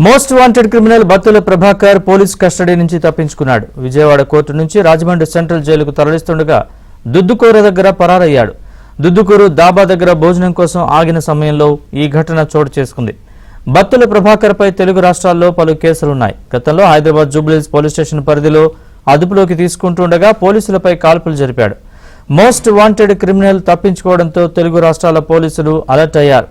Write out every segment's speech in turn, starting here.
Most wanted criminal Battula Prabhakar police custody నుంచి తప్పించుకున్నాడు. Vijayawada court నుంచి రాజమండ్రి సెంట్రల్ జైలుకు తరలిస్తుండగా దుద్దుకూరు దగ్గర పరారయ్యాడు. దుద్దుకూరు దాబా దగ్గర భోజనం కోసం ఆగిన సమయంలో ఈ ఘటన చోటు చేసుకుంది. బత్తుల ప్రభాకర్ పై తెలుగు రాష్ట్రాల్లో పలు కేసులున్నాయి. గతంలో హైదరాబాద్ జూబ్లీహిల్స్ పోలీస్ స్టేషన్ పరిధిలో అదుపులోకి తీసుకుంటుండగా పోలీసులపై కాల్పులు జరిపాడు. మోస్ట్ వాంటెడ్ క్రిమినల్ తప్పించుకోవడంతో తెలుగు రాష్ట్రాల పోలీసులు అలర్ట్ అయ్యారు.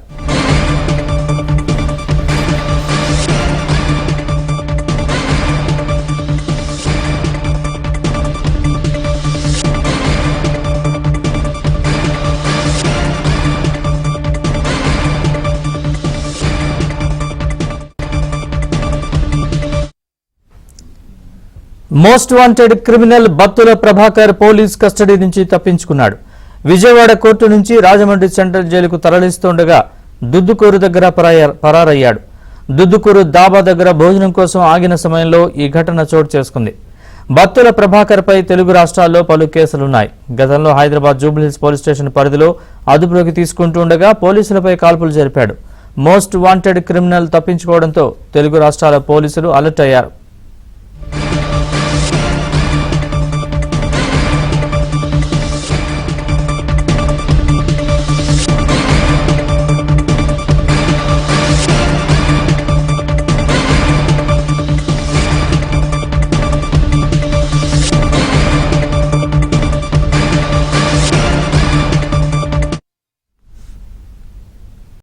Most wanted criminal Battula Prabhakar police custody నుంచి తప్పించుకున్నాడు. విజయవాడ కోర్టు నుంచి రాజమండ్రి సెంట్రల్ జైలుకు తరలిస్తుండగా దుద్దుకూరు దగ్గర పరారయ్యాడు. దుద్దుకూరు దాబా దగ్గర భోజనం కోసం ఆగిన సమయంలో ఈ ఘటన చోటు చేసుకుంది. బత్తుల ప్రభాకర్ పై తెలుగు రాష్ట్రాల్లో పలు కేసులున్నాయి. గతంలో హైదరాబాద్ జూబ్లీహిల్స్ పోలీస్ స్టేషన్ పరిధిలో అదుపులోకి తీసుకుంటుండగా పోలీసులపై కాల్పులు జరిపాడు. మోస్ట్ వాంటెడ్ క్రిమినల్ తప్పించుకోవడంతో తెలుగు రాష్ట్రాల పోలీసులు అలర్ట్ అయ్యారు.